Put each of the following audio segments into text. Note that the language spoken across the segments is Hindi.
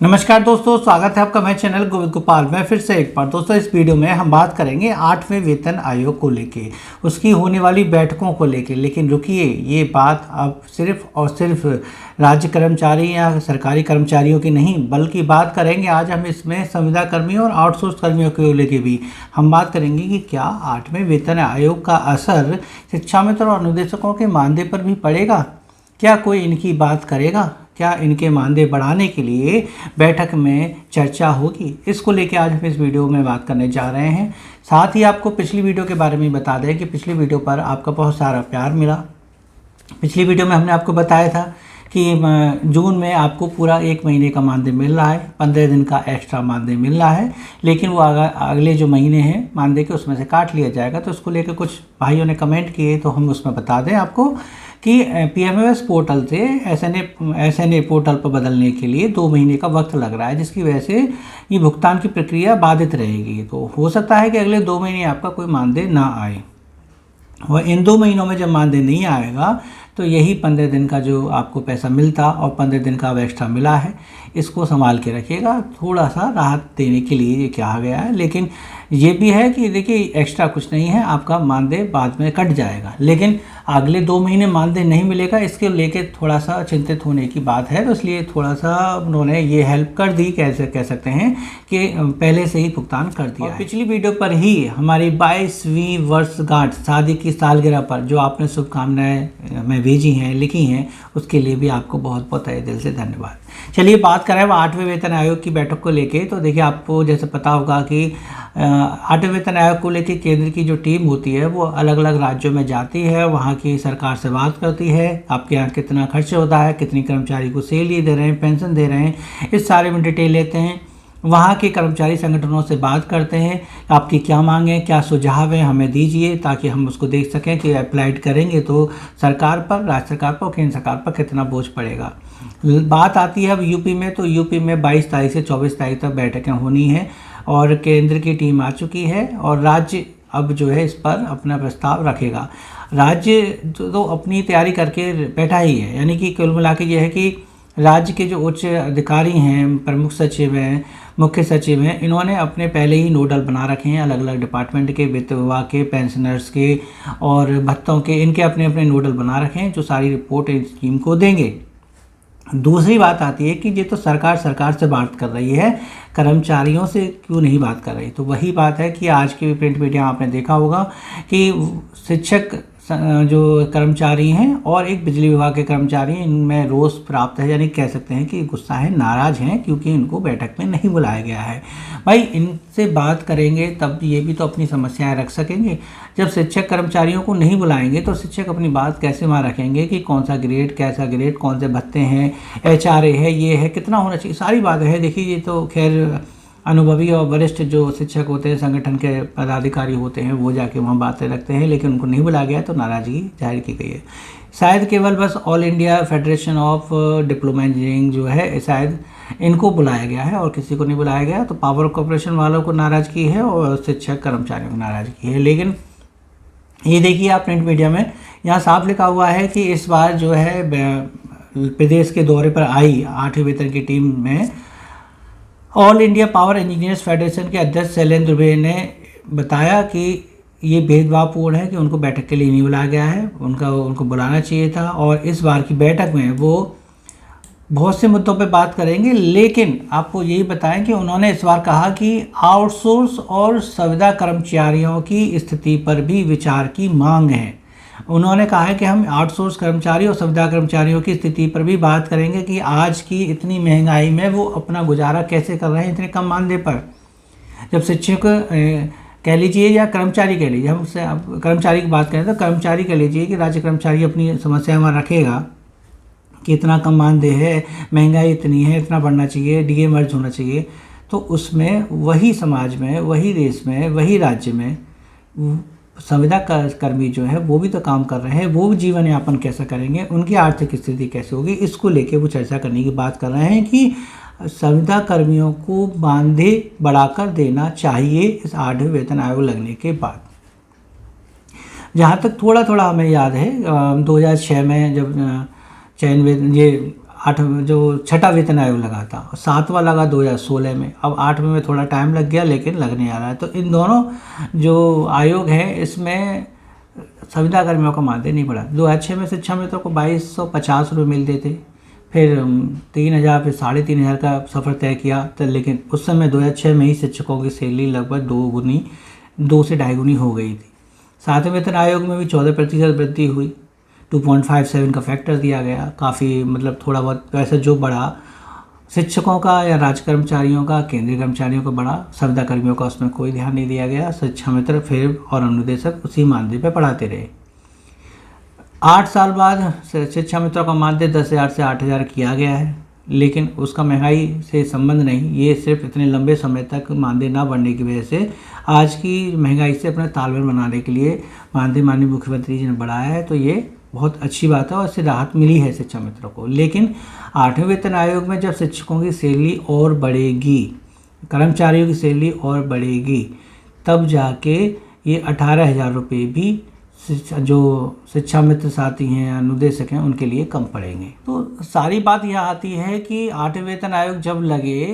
नमस्कार दोस्तों, स्वागत है आपका मेरे चैनल गोविंद गोपाल में। फिर से एक बार दोस्तों इस वीडियो में हम बात करेंगे 8वें वेतन आयोग को लेके, उसकी होने वाली बैठकों को लेके। लेकिन रुकिए, ये बात अब सिर्फ और सिर्फ राज्य कर्मचारी या सरकारी कर्मचारियों की नहीं, बल्कि बात करेंगे आज हम इसमें संविदा कर्मियों और आउटसोर्स कर्मियों को लेके भी हम बात करेंगे कि क्या 8वें वेतन आयोग का असर शिक्षा मित्र और अनुदेशकों के मानदेय पर भी पड़ेगा। क्या कोई इनकी बात करेगा? क्या इनके मानदेय बढ़ाने के लिए बैठक में चर्चा होगी? इसको लेके आज हम इस वीडियो में बात करने जा रहे हैं। साथ ही आपको पिछली वीडियो के बारे में बता दें कि पिछली वीडियो पर आपका बहुत सारा प्यार मिला। पिछली वीडियो में हमने आपको बताया था कि जून में आपको पूरा 1 महीने का मानदेय मिल रहा है, 15 दिन का एक्स्ट्रा मानदेय मिल रहा है, लेकिन वो अगले जो महीने हैं मानदेय के उसमें से काट लिया जाएगा। तो उसको लेकर कुछ भाइयों ने कमेंट किए, तो हम उसमें बता दें आपको कि पीएमएस पोर्टल से एसएनए पोर्टल पर बदलने के लिए 2 महीने का वक्त लग रहा है, जिसकी वजह से ये भुगतान की प्रक्रिया बाधित रहेगी। तो हो सकता है कि अगले 2 महीने आपका कोई मानदेय ना आए, और इन 2 महीनों में जब मानदेय नहीं आएगा तो यही 15 दिन का जो आपको पैसा मिलता और 15 दिन का अब एक्स्ट्रा मिला है, इसको संभाल के रखिएगा। थोड़ा सा राहत देने के लिए ये कहा गया है, लेकिन ये भी है कि देखिए एक्स्ट्रा कुछ नहीं है, आपका मानदेय बाद में कट जाएगा, लेकिन अगले 2 महीने मानदेय नहीं मिलेगा, इसके लेके थोड़ा सा चिंतित होने की बात है। तो इसलिए थोड़ा सा उन्होंने ये हेल्प कर दी, कैसे कह सकते हैं कि पहले से ही भुगतान कर दिया है। पिछली वीडियो पर ही हमारी 22वीं वर्षगांठ शादी की सालगिरह पर जो आपने शुभकामनाएं में भेजी हैं, लिखी हैं, उसके लिए भी आपको बहुत बहुत तहे दिल से धन्यवाद। चलिए बात करें 8वें वेतन आयोग की बैठक को लेके। तो देखिए आपको जैसे पता होगा कि 8वें वेतन आयोग को लेके केंद्र की जो टीम होती है वो अलग अलग राज्यों में जाती है, वहाँ की सरकार से बात करती है, आपके यहाँ कितना खर्च होता है, कितनी कर्मचारी को सैलरी दे रहे हैं, पेंशन दे रहे हैं, इस सारे में डिटेल लेते हैं। वहाँ के कर्मचारी संगठनों से बात करते हैं, आपकी क्या मांग है, क्या सुझाव है, हमें दीजिए, ताकि हम उसको देख सकें कि अप्लाइड करेंगे तो सरकार पर, राज्य सरकार पर, केंद्र सरकार पर कितना बोझ पड़ेगा। बात आती है अब यूपी में, तो यूपी में 22 तारीख से 24 तारीख तक बैठकें होनी हैं और केंद्र की टीम आ चुकी है और राज्य अब जो है इस पर अपना प्रस्ताव रखेगा। राज्य तो अपनी तैयारी करके बैठा ही है, यानी कि कुल मिला के ये है कि राज्य के जो उच्च अधिकारी हैं, प्रमुख सचिव हैं, मुख्य सचिव हैं, इन्होंने अपने पहले ही नोडल बना रखे हैं अलग अलग डिपार्टमेंट के, वित्त विभाग के, पेंशनर्स के और भत्तों के, इनके अपने अपने नोडल बना रखे हैं जो सारी रिपोर्ट इस टीम को देंगे। दूसरी बात आती है कि ये तो सरकार से बात कर रही है, कर्मचारियों से क्यों नहीं बात कर रही। तो वही बात है कि आज की प्रिंट मीडिया आपने देखा होगा कि शिक्षक जो कर्मचारी हैं और एक बिजली विभाग के कर्मचारी हैं, इनमें रोष प्राप्त है, यानी कह सकते हैं कि गुस्सा है, नाराज़ हैं, क्योंकि इनको बैठक में नहीं बुलाया गया है। भाई इनसे बात करेंगे तब ये भी तो अपनी समस्याएं रख सकेंगे। जब शिक्षक कर्मचारियों को नहीं बुलाएंगे तो शिक्षक अपनी बात कैसे वहाँ रखेंगे कि कौन सा ग्रेड, कैसा ग्रेड, कौन से भत्ते हैं, एचआरए है, ये है, कितना होना चाहिए, सारी बात है। देखिए ये तो खैर अनुभवी और वरिष्ठ जो शिक्षक होते हैं, संगठन के पदाधिकारी होते हैं, वो जाके वहाँ बातें रखते हैं, लेकिन उनको नहीं बुलाया गया तो नाराज़गी जाहिर की गई है। शायद केवल बस all India federation of diploma engineering जो है, शायद इनको बुलाया गया है और किसी को नहीं बुलाया गया। तो पावर कॉर्पोरेशन वालों को नाराज़गी है और शिक्षक कर्मचारियों को नाराज़गी है। लेकिन ये देखिए आप प्रिंट मीडिया में यहाँ साफ लिखा हुआ है कि इस बार जो है प्रदेश के दौरे पर आई 8वें वेतन की टीम में all India power engineers federation के अध्यक्ष शैलेंद्र दुबे ने बताया कि ये भेदभावपूर्ण है कि उनको बैठक के लिए नहीं बुलाया गया है, उनको बुलाना चाहिए था। और इस बार की बैठक में वो बहुत से मुद्दों पे बात करेंगे, लेकिन आपको यही बताएं कि उन्होंने इस बार कहा कि आउटसोर्स और संविदा कर्मचारियों की स्थिति पर भी विचार की मांग है। उन्होंने कहा है कि हम आउटसोर्स कर्मचारी और संविदा कर्मचारियों की स्थिति पर भी बात करेंगे कि आज की इतनी महंगाई में वो अपना गुजारा कैसे कर रहे हैं इतने कम मानदेय पर। जब शिक्षक कह लीजिए या कर्मचारी कह लीजिए, हम कर्मचारी की बात करें तो कर्मचारी कह लीजिए कि राज्य कर्मचारी अपनी समस्या वहाँ रखेगा कि इतना कम मानदेय है, महंगाई इतनी है, इतना बढ़ना चाहिए, डीए मर्ज होना चाहिए, तो उसमें वही समाज में, वही देश में, वही राज्य में संविदा कर्मी जो है वो भी तो काम कर रहे हैं, वो जीवन यापन कैसा करेंगे, उनकी आर्थिक स्थिति कैसे होगी, इसको लेके वो चर्चा करने की बात कर रहे हैं कि संविदा कर्मियों को मानदेय बढ़ाकर देना चाहिए इस 8वें वेतन आयोग लगने के बाद। जहाँ तक थोड़ा थोड़ा हमें याद है 2006 में जब चयन ये जो छठा वेतन आयोग लगा था, 7वां लगा 2016 में। अब 8वें में थोड़ा टाइम लग गया लेकिन लगने आ रहा है। तो इन दोनों जो आयोग हैं इसमें संविदा कर्मियों का मानदेय नहीं बढ़ा। 2006 में शिक्षा मित्रों को 2250 रुपये मिलते थे, फिर 3000, फिर 3500 का सफ़र तय किया। तो लेकिन उस समय 2006 में ही शिक्षकों की सैलरी लगभग 2 से 2.5 गुनी हो गई थी। 7वें वेतन आयोग में भी 14% वृद्धि हुई, 2.57 का फैक्टर दिया गया। काफ़ी मतलब थोड़ा बहुत पैसा जो बढ़ा शिक्षकों का या राज्य कर्मचारियों का, केंद्रीय कर्मचारियों का बढ़ा, संविदा कर्मियों का उसमें कोई ध्यान नहीं दिया गया। शिक्षा मित्र फिर और अनुदेशक उसी मानदेय पर पढ़ाते रहे। 8 साल बाद शिक्षा मित्रों का मानदेय 10,000 से 8,000 किया गया है, लेकिन उसका महंगाई से संबंध नहीं। ये सिर्फ इतने लंबे समय तक मानदेय ना बढ़ने की वजह से आज की महंगाई से अपना तालमेल बनाने के लिए मानदेय माननीय मुख्यमंत्री जी ने बढ़ाया है। तो ये बहुत अच्छी बात है और इससे राहत मिली है शिक्षा मित्रों को। लेकिन 8वें वेतन आयोग में जब शिक्षकों की सैलरी और बढ़ेगी, कर्मचारियों की सैलरी और बढ़ेगी, तब जाके ये 18,000 रुपये भी जो शिक्षा मित्र साथी हैं, अनुदेशक हैं, उनके लिए कम पड़ेंगे। तो सारी बात यह आती है कि 8वें वेतन आयोग जब लगे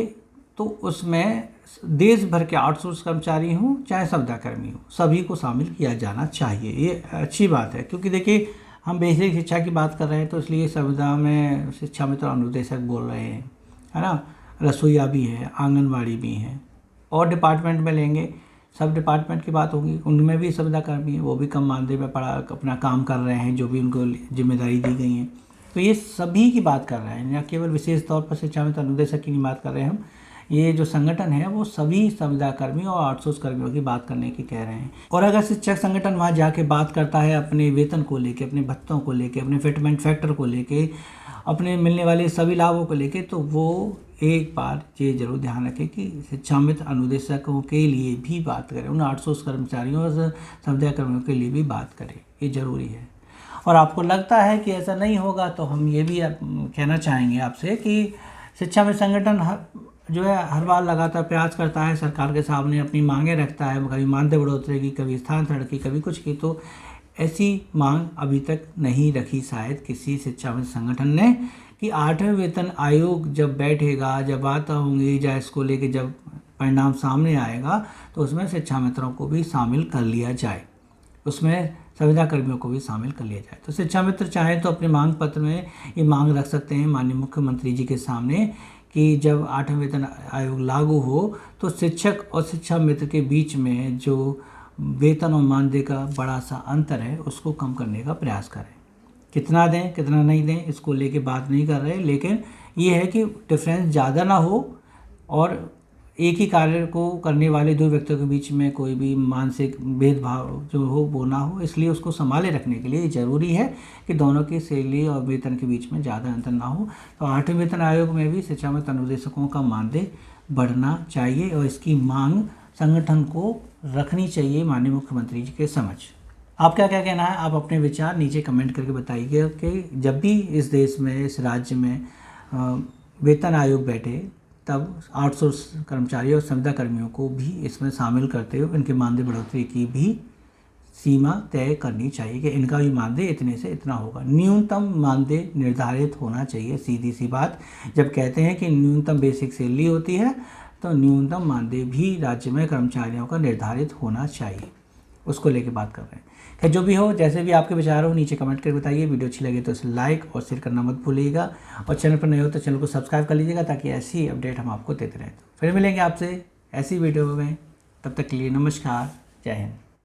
तो उसमें देश भर के आउटसोर्स कर्मचारी हों चाहे संविदा कर्मी हों, सभी को शामिल किया जाना चाहिए। ये अच्छी बात है, क्योंकि देखिए हम बेसिक शिक्षा की बात कर रहे हैं तो इसलिए संविदा में शिक्षा मित्र अनुदेशक बोल रहे हैं, है ना। रसोईया भी है, आंगनवाड़ी भी हैं, और डिपार्टमेंट में लेंगे सब डिपार्टमेंट की बात होगी, उनमें भी संविदा कर्मी है, वो भी कम मानदेय पर अपना काम कर रहे हैं जो भी उनको जिम्मेदारी दी गई है। तो ये सभी की बात कर रहे हैं, न केवल विशेष तौर पर शिक्षा मित्र अनुदेशक की नहीं बात कर रहे हैं हम। ये जो संगठन है वो सभी संविदा कर्मी और आउटसोर्स कर्मियों की बात करने की कह रहे हैं। और अगर शिक्षक संगठन वहाँ जाके बात करता है अपने वेतन को लेके, अपने भत्तों को लेके, अपने फिटमेंट फैक्टर को लेके, अपने मिलने वाले सभी लाभों को लेके, तो वो एक बार ये जरूर ध्यान रखें कि शिक्षा मित्र अनुदेशकों के लिए भी बात करें, उन आउटसोर्स कर्मचारियों और संविदा कर्मियों के लिए भी बात करें, ये ज़रूरी है। और आपको लगता है कि ऐसा नहीं होगा तो हम ये भी कहना चाहेंगे आपसे कि शिक्षा मित्र संगठन जो है हर बार लगातार प्रयास करता है, सरकार के सामने अपनी मांगें रखता है, कभी मानदेय बढ़ोतरी की, कभी स्थानांतरण की, कभी कुछ की। तो ऐसी मांग अभी तक नहीं रखी शायद किसी शिक्षा मित्र संगठन ने कि 8वें वेतन आयोग जब बैठेगा, जब बातें होंगी, या इसको लेके जब परिणाम सामने आएगा तो उसमें शिक्षा मित्रों को भी शामिल कर लिया जाए, उसमें संविदा कर्मियों को भी शामिल कर लिया जाए। तो शिक्षा मित्र चाहें तो अपने मांग पत्र में ये मांग रख सकते हैं माननीय मुख्यमंत्री जी के सामने कि जब 8वें वेतन आयोग लागू हो तो शिक्षक और शिक्षा मित्र के बीच में जो वेतन और मानदेय का बड़ा सा अंतर है उसको कम करने का प्रयास करें। कितना दें कितना नहीं दें इसको लेके बात नहीं कर रहे, लेकिन ये है कि डिफरेंस ज़्यादा ना हो और एक ही कार्य को करने वाले दो व्यक्तियों के बीच में कोई भी मानसिक भेदभाव जो हो वो ना हो। इसलिए उसको संभाले रखने के लिए ज़रूरी है कि दोनों की सैलरी और वेतन के बीच में ज़्यादा अंतर ना हो। तो 8वें वेतन आयोग में भी शिक्षा मित्र अनुदेशकों का मानदेय बढ़ना चाहिए और इसकी मांग संगठन को रखनी चाहिए माननीय मुख्यमंत्री जी के समझ। आपका क्या कहना है? आप अपने विचार नीचे कमेंट करके बताइए कि जब भी इस देश में, इस राज्य में वेतन आयोग बैठे तब आउटसोर्स कर्मचारियों और संविदा कर्मियों को भी इसमें शामिल करते हुए इनके मानदेय बढ़ोतरी की भी सीमा तय करनी चाहिए कि इनका भी मानदेय इतने से इतना होगा। न्यूनतम मानदेय निर्धारित होना चाहिए, सीधी सी बात। जब कहते हैं कि न्यूनतम बेसिक सैलरी होती है तो न्यूनतम मानदेय भी राज्य में कर्मचारियों का निर्धारित होना चाहिए, उसको लेके बात कर रहे हैं। खैर जो भी हो, जैसे भी आपके विचार हो नीचे कमेंट करके बताइए। वीडियो अच्छी लगे तो इसे लाइक और शेयर करना मत भूलिएगा और चैनल पर नए हो तो चैनल को सब्सक्राइब कर लीजिएगा ताकि ऐसी अपडेट हम आपको देते रहें। फिर मिलेंगे आपसे ऐसी वीडियो में, तब तक के लिए नमस्कार, जय हिंद।